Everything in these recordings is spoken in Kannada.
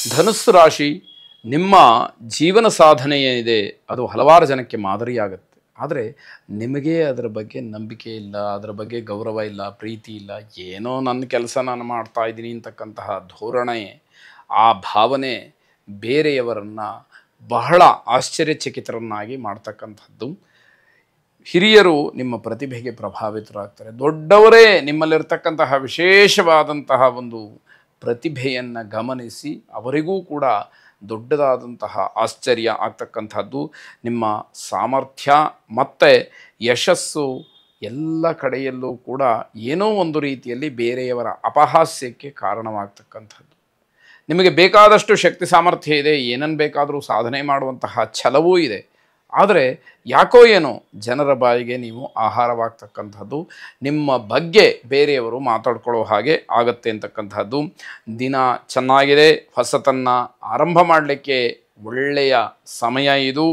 ಧನುಸ್ಸು ರಾಶಿ ನಿಮ್ಮ ಜೀವನ ಸಾಧನೆ ಏನಿದೆ ಅದು ಹಲವಾರು ಜನಕ್ಕೆ ಮಾದರಿಯಾಗುತ್ತೆ. ಆದರೆ ನಿಮಗೆ ಅದರ ಬಗ್ಗೆ ನಂಬಿಕೆ ಇಲ್ಲ, ಅದರ ಬಗ್ಗೆ ಗೌರವ ಇಲ್ಲ, ಪ್ರೀತಿ ಇಲ್ಲ. ಏನೋ ನನ್ನ ಕೆಲಸ ನಾನು ಮಾಡ್ತಾ ಇದ್ದೀನಿ ಅಂತಕ್ಕಂತಹ ಧೋರಣೆ, ಆ ಭಾವನೆ ಬೇರೆಯವರನ್ನು ಬಹಳ ಆಶ್ಚರ್ಯಚಕಿತರನ್ನಾಗಿ ಮಾಡ್ತಕ್ಕಂಥದ್ದು. ಹಿರಿಯರು ನಿಮ್ಮ ಪ್ರತಿಭೆಗೆ ಪ್ರಭಾವಿತರಾಗ್ತಾರೆ. ದೊಡ್ಡವರೇ ನಿಮ್ಮಲ್ಲಿರ್ತಕ್ಕಂತಹ ವಿಶೇಷವಾದಂತಹ ಒಂದು ಪ್ರತಿಭೆಯನ್ನು ಗಮನಿಸಿ ಅವರಿಗೂ ಕೂಡ ದೊಡ್ಡದಾದಂತಹ ಆಶ್ಚರ್ಯ ಆಗ್ತಕ್ಕಂಥದ್ದು. ನಿಮ್ಮ ಸಾಮರ್ಥ್ಯ ಮತ್ತು ಯಶಸ್ಸು ಎಲ್ಲ ಕಡೆಯಲ್ಲೂ ಕೂಡ ಏನೋ ಒಂದು ರೀತಿಯಲ್ಲಿ ಬೇರೆಯವರ ಅಪಹಾಸ್ಯಕ್ಕೆ ಕಾರಣವಾಗ್ತಕ್ಕಂಥದ್ದು. ನಿಮಗೆ ಬೇಕಾದಷ್ಟು ಶಕ್ತಿ ಸಾಮರ್ಥ್ಯ ಇದೆ, ಏನನ್ನು ಬೇಕಾದರೂ ಸಾಧನೆ ಮಾಡುವಂತಹ ಛಲವೂ ಇದೆ. ಆದರೆ ಯಾಕೋ ಏನೋ ಜನರ ಬಾಯಿಗೆ ನೀವು ಆಹಾರವಾಗ್ತಕ್ಕಂಥದ್ದು, ನಿಮ್ಮ ಬಗ್ಗೆ ಬೇರೆಯವರು ಮಾತಾಡ್ಕೊಳ್ಳೋ ಹಾಗೆ ಆಗತ್ತೆ ಅಂತಕ್ಕಂಥದ್ದು. ದಿನ ಚೆನ್ನಾಗಿದೆ, ಹೊಸತನ್ನು ಆರಂಭ ಮಾಡಲಿಕ್ಕೆ ಒಳ್ಳೆಯ ಸಮಯ ಇದು.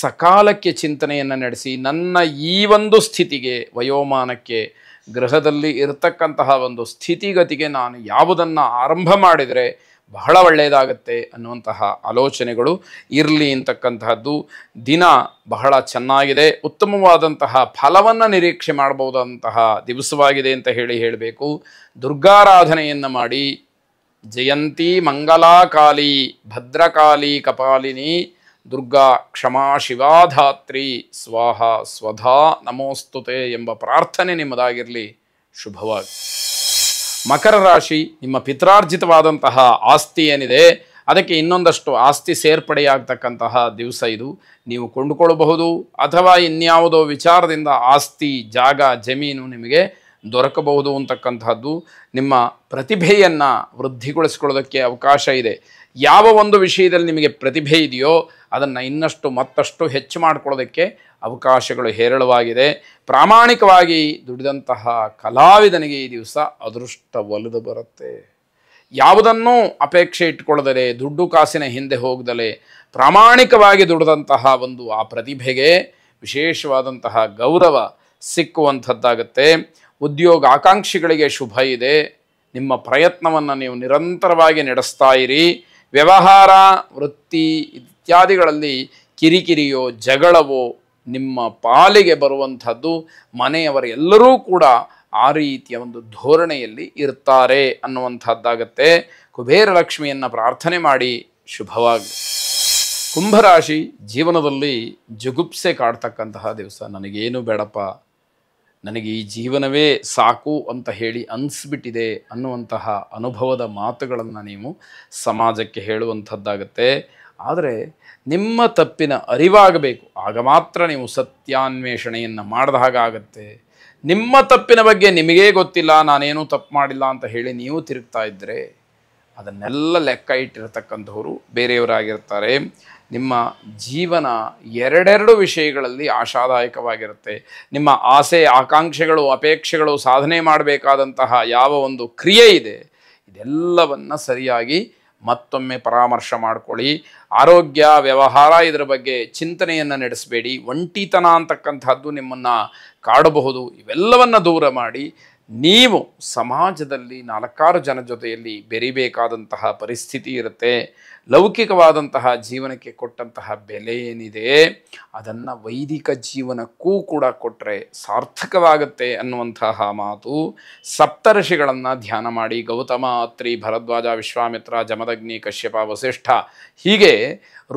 ಸಕಾಲಕ್ಕೆ ಚಿಂತನೆಯನ್ನು ನಡೆಸಿ ನನ್ನ ಈ ಒಂದು ಸ್ಥಿತಿಗೆ, ವಯೋಮಾನಕ್ಕೆ, ಗೃಹದಲ್ಲಿ ಇರತಕ್ಕಂತಹ ಒಂದು ಸ್ಥಿತಿಗತಿಗೆ ನಾನು ಯಾವುದನ್ನು ಆರಂಭ ಮಾಡಿದರೆ ಬಹಳ ಒಳ್ಳೆಯದಾಗತ್ತೆ ಅನ್ನುವಂತಹ ಆಲೋಚನೆಗಳು ಇರಲಿ ಅಂತಕ್ಕಂತಹದ್ದು. ದಿನ ಬಹಳ ಚೆನ್ನಾಗಿದೆ, ಉತ್ತಮವಾದಂತಹ ಫಲವನ್ನು ನಿರೀಕ್ಷೆ ಮಾಡಬಹುದಂತಹ ದಿವಸವಾಗಿದೆ ಅಂತ ಹೇಳಬೇಕು. ದುರ್ಗಾರಾಧನೆಯನ್ನು ಮಾಡಿ. ಜಯಂತಿ ಮಂಗಲಾಕಾಲಿ ಭದ್ರಕಾಲಿ ಕಪಾಲಿನಿ ದುರ್ಗಾ ಕ್ಷಮಾ ಶಿವಾಧಾತ್ರಿ ಸ್ವಾಹ ಸ್ವಧಾ ನಮೋಸ್ತುತೆ ಎಂಬ ಪ್ರಾರ್ಥನೆ ನಿಮ್ಮದಾಗಿರಲಿ. ಶುಭವಾಗಿ. ಮಕರ ರಾಶಿ, ನಿಮ್ಮ ಪಿತ್ರಾರ್ಜಿತವಾದಂತಹ ಆಸ್ತಿ ಏನಿದೆ ಅದಕ್ಕೆ ಇನ್ನೊಂದಷ್ಟು ಆಸ್ತಿ ಸೇರ್ಪಡೆಯಾಗ್ತಕ್ಕಂತಹ ದಿವಸ ಇದು. ನೀವು ಕೊಂಡುಕೊಳ್ಳಬಹುದು ಅಥವಾ ಇನ್ಯಾವುದೋ ವಿಚಾರದಿಂದ ಆಸ್ತಿ, ಜಾಗ, ಜಮೀನು ನಿಮಗೆ ದೊರಕಬಹುದು ಅಂತಕ್ಕಂಥದ್ದು. ನಿಮ್ಮ ಪ್ರತಿಭೆಯನ್ನು ವೃದ್ಧಿಗೊಳಿಸ್ಕೊಳ್ಳೋದಕ್ಕೆ ಅವಕಾಶ ಇದೆ. ಯಾವ ಒಂದು ವಿಷಯದಲ್ಲಿ ನಿಮಗೆ ಪ್ರತಿಭೆ ಇದೆಯೋ ಅದನ್ನು ಇನ್ನಷ್ಟು ಮತ್ತಷ್ಟು ಹೆಚ್ಚು ಮಾಡಿಕೊಳ್ಳೋದಕ್ಕೆ ಅವಕಾಶಗಳು ಹೇರಳವಾಗಿದೆ. ಪ್ರಾಮಾಣಿಕವಾಗಿ ದುಡಿದಂತಹ ಕಲಾವಿದನಿಗೆ ಈ ದಿವಸ ಅದೃಷ್ಟ ಒಲಿದು ಬರುತ್ತೆ. ಯಾವುದನ್ನೂ ಅಪೇಕ್ಷೆ ಇಟ್ಕೊಳ್ಳದಲೇ, ದುಡ್ಡು ಕಾಸಿನ ಹಿಂದೆ ಹೋಗದಲೇ ಪ್ರಾಮಾಣಿಕವಾಗಿ ದುಡಿದಂತಹ ಒಂದು ಆ ಪ್ರತಿಭೆಗೆ ವಿಶೇಷವಾದಂತಹ ಗೌರವ ಸಿಕ್ಕುವಂಥದ್ದಾಗತ್ತೆ. ಉದ್ಯೋಗ ಆಕಾಂಕ್ಷಿಗಳಿಗೆ ಶುಭ ಇದೆ. ನಿಮ್ಮ ಪ್ರಯತ್ನವನ್ನು ನೀವು ನಿರಂತರವಾಗಿ ನಡೆಸ್ತಾ ಇರಿ. ವ್ಯವಹಾರ, ವೃತ್ತಿ ಇತ್ಯಾದಿಗಳಲ್ಲಿ ಕಿರಿಕಿರಿಯೋ ಜಗಳವೋ ನಿಮ್ಮ ಪಾಲಿಗೆ ಬರುವಂಥದ್ದು. ಮನೆಯವರೆಲ್ಲರೂ ಕೂಡ ಆ ರೀತಿಯ ಒಂದು ಧೋರಣೆಯಲ್ಲಿ ಇರ್ತಾರೆ ಅನ್ನುವಂಥದ್ದಾಗತ್ತೆ. ಕುಬೇರ ಲಕ್ಷ್ಮಿಯನ್ನು ಪ್ರಾರ್ಥನೆ ಮಾಡಿ. ಶುಭವಾಗಿ. ಕುಂಭರಾಶಿ, ಜೀವನದಲ್ಲಿ ಜುಗುಪ್ಸೆ ಕಾಡ್ತಕ್ಕಂತಹ ದಿವಸ. ನನಗೇನು ಬೇಡಪ್ಪ, ನನಗೆ ಈ ಜೀವನವೇ ಸಾಕು ಅಂತ ಹೇಳಿ ಅನಿಸ್ಬಿಟ್ಟಿದೆ ಅನ್ನುವಂತಹ ಅನುಭವದ ಮಾತುಗಳನ್ನು ನೀವು ಸಮಾಜಕ್ಕೆ ಹೇಳುವಂಥದ್ದಾಗತ್ತೆ. ಆದರೆ ನಿಮ್ಮ ತಪ್ಪಿನ ಅರಿವಾಗಬೇಕು, ಆಗ ಮಾತ್ರ ನೀವು ಸತ್ಯಾನ್ವೇಷಣೆಯನ್ನು ಮಾಡಿದ ಹಾಗಾಗತ್ತೆ. ನಿಮ್ಮ ತಪ್ಪಿನ ಬಗ್ಗೆ ನಿಮಗೇ ಗೊತ್ತಿಲ್ಲ, ನಾನೇನೂ ತಪ್ಪು ಮಾಡಿಲ್ಲ ಅಂತ ಹೇಳಿ ನೀವು ತಿರುಗ್ತಾ ಇದ್ದರೆ ಅದನ್ನೆಲ್ಲ ಲೆಕ್ಕ ಇಟ್ಟಿರತಕ್ಕಂಥವರು ಬೇರೆಯವರಾಗಿರ್ತಾರೆ. ನಿಮ್ಮ ಜೀವನ ಎರಡೆರಡು ವಿಷಯಗಳಲ್ಲಿ ಆಶಾದಾಯಕವಾಗಿರುತ್ತೆ. ನಿಮ್ಮ ಆಸೆ, ಆಕಾಂಕ್ಷೆಗಳು, ಅಪೇಕ್ಷೆಗಳು, ಸಾಧನೆ ಮಾಡಬೇಕಾದಂತಹ ಯಾವ ಒಂದು ಕ್ರಿಯೆ ಇದೆ ಇದೆಲ್ಲವನ್ನು ಸರಿಯಾಗಿ ಮತ್ತೊಮ್ಮೆ ಪರಾಮರ್ಶೆ ಮಾಡ್ಕೊಳ್ಳಿ. ಆರೋಗ್ಯ, ವ್ಯವಹಾರ ಇದರ ಬಗ್ಗೆ ಚಿಂತನೆಯನ್ನು ನಡೆಸಬೇಡಿ. ಒಂಟಿತನ ಅಂತಕ್ಕಂಥದ್ದು ನಿಮ್ಮನ್ನು ಕಾಡಬಹುದು. ಇವೆಲ್ಲವನ್ನು ದೂರ ಮಾಡಿ ನೀವು ಸಮಾಜದಲ್ಲಿ ನಾಲ್ಕಾರು ಜನ ಜೊತೆಯಲ್ಲಿ ಬೆರಿಬೇಕಾದಂತಹ ಪರಿಸ್ಥಿತಿ ಇರುತ್ತೆ. ಲೌಕಿಕವಾದಂತಹ ಜೀವನಕ್ಕೆ ಕೊಟ್ಟಂತಹ ಬೆಲೆ ಏನಿದೆ ಅದನ್ನು ವೈದಿಕ ಜೀವನಕ್ಕೂ ಕೂಡ ಕೊಟ್ಟರೆ ಸಾರ್ಥಕವಾಗುತ್ತೆ ಅನ್ನುವಂತಹ ಮಾತು. ಸಪ್ತಋಷಿಗಳನ್ನು ಧ್ಯಾನ ಮಾಡಿ. ಗೌತಮ, ಅತ್ರಿ, ಭರದ್ವಾಜ, ವಿಶ್ವಾಮಿತ್ರ, ಜಮದಗ್ನಿ, ಕಶ್ಯಪ, ವಸಿಷ್ಠ, ಹೀಗೆ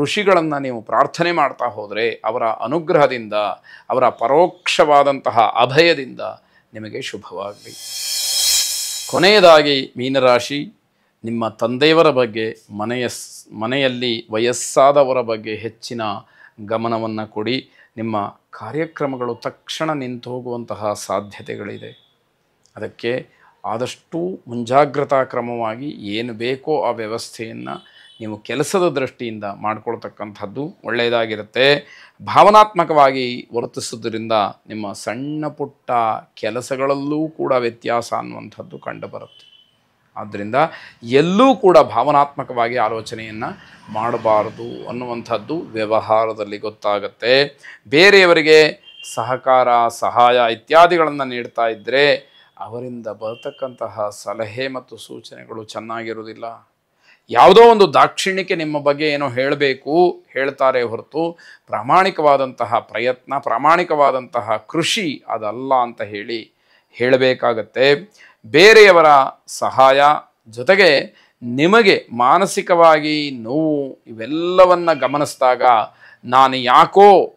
ಋಷಿಗಳನ್ನು ನೀವು ಪ್ರಾರ್ಥನೆ ಮಾಡ್ತಾ ಹೋದರೆ ಅವರ ಅನುಗ್ರಹದಿಂದ, ಅವರ ಪರೋಕ್ಷವಾದಂತಹ ಅಭಯದಿಂದ ನಿಮಗೆ ಶುಭವಾಗಲಿ. ಕೊನೆಯದಾಗಿ ಮೀನರಾಶಿ, ನಿಮ್ಮ ತಂದೆಯವರ ಬಗ್ಗೆ, ಮನೆಯಲ್ಲಿ ವಯಸ್ಸಾದವರ ಬಗ್ಗೆ ಹೆಚ್ಚಿನ ಗಮನವನ್ನು ಕೊಡಿ. ನಿಮ್ಮ ಕಾರ್ಯಕ್ರಮಗಳು ತಕ್ಷಣ ನಿಂತು ಹೋಗುವಂತಹ ಸಾಧ್ಯತೆಗಳಿದೆ. ಅದಕ್ಕೆ ಆದಷ್ಟು ಮುಂಜಾಗ್ರತಾ ಕ್ರಮವಾಗಿ ಏನು ಬೇಕೋ ಆ ವ್ಯವಸ್ಥೆಯನ್ನು ನೀವು ಕೆಲಸದ ದೃಷ್ಟಿಯಿಂದ ಮಾಡಿಕೊಳ್ತಕ್ಕಂಥದ್ದು ಒಳ್ಳೆಯದಾಗಿರುತ್ತೆ. ಭಾವನಾತ್ಮಕವಾಗಿ ವರ್ತಿಸೋದ್ರಿಂದ ನಿಮ್ಮ ಸಣ್ಣ ಪುಟ್ಟ ಕೆಲಸಗಳಲ್ಲೂ ಕೂಡ ವ್ಯತ್ಯಾಸ ಅನ್ನುವಂಥದ್ದು ಕಂಡುಬರುತ್ತೆ. ಆದ್ದರಿಂದ ಎಲ್ಲೂ ಕೂಡ ಭಾವನಾತ್ಮಕವಾಗಿ ಆಲೋಚನೆಯನ್ನು ಮಾಡಬಾರದು ಅನ್ನುವಂಥದ್ದು ವ್ಯವಹಾರದಲ್ಲಿ ಗೊತ್ತಾಗುತ್ತೆ. ಬೇರೆಯವರಿಗೆ ಸಹಕಾರ, ಸಹಾಯ ಇತ್ಯಾದಿಗಳನ್ನು ನೀಡ್ತಾ ಇದ್ದರೆ ಅವರಿಂದ ಬರತಕ್ಕಂತಹ ಸಲಹೆ ಮತ್ತು ಸೂಚನೆಗಳು ಚೆನ್ನಾಗಿರುವುದಿಲ್ಲ. ಯಾವುದೋ ಒಂದು ದಾಕ್ಷಿಣ್ಯಕ್ಕೆ ನಿಮ್ಮ ಬಗ್ಗೆ ಏನೋ ಹೇಳಬೇಕು ಹೇಳ್ತಾರೆ ಹೊರತು ಪ್ರಾಮಾಣಿಕವಾದಂತಹ ಪ್ರಯತ್ನ, ಪ್ರಾಮಾಣಿಕವಾದಂತಹ ಕೃಷಿ ಅದಲ್ಲ ಅಂತ ಹೇಳಬೇಕಾಗತ್ತೆ. ಬೇರೆಯವರ ಸಹಾಯ ಜೊತೆಗೆ ನಿಮಗೆ ಮಾನಸಿಕವಾಗಿ ನೋವು ಇವೆಲ್ಲವನ್ನು ಗಮನಿಸಿದಾಗ ನಾನು ಯಾಕೋ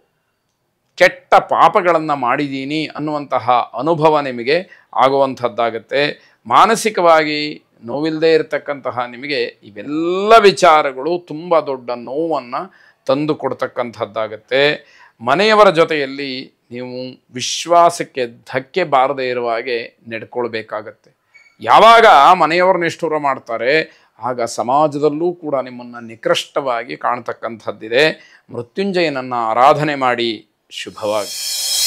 ಕೆಟ್ಟ ಪಾಪಗಳನ್ನು ಮಾಡಿದ್ದೀನಿ ಅನ್ನುವಂತಹ ಅನುಭವ ನಿಮಗೆ ಆಗುವಂಥದ್ದಾಗತ್ತೆ. ಮಾನಸಿಕವಾಗಿ ನೋವಿಲ್ಲದೆ ಇರತಕ್ಕಂತಹ ನಿಮಗೆ ಇವೆಲ್ಲ ವಿಚಾರಗಳು ತುಂಬ ದೊಡ್ಡ ನೋವನ್ನು ತಂದು ಕೊಡ್ತಕ್ಕಂಥದ್ದಾಗತ್ತೆ. ಮನೆಯವರ ಜೊತೆಯಲ್ಲಿ ನೀವು ವಿಶ್ವಾಸಕ್ಕೆ ಧಕ್ಕೆ ಬಾರದೇ ಇರುವ ಹಾಗೆ ನಡ್ಕೊಳ್ಬೇಕಾಗತ್ತೆ. ಯಾವಾಗ ಮನೆಯವರು ನಿಷ್ಠುರ ಮಾಡ್ತಾರೆ ಆಗ ಸಮಾಜದಲ್ಲೂ ಕೂಡ ನಿಮ್ಮನ್ನು ನಿಕೃಷ್ಟವಾಗಿ ಕಾಣ್ತಕ್ಕಂಥದ್ದಿದೆ. ಮೃತ್ಯುಂಜಯನನ್ನು ಆರಾಧನೆ ಮಾಡಿ. ಶುಭವಾಗಿ.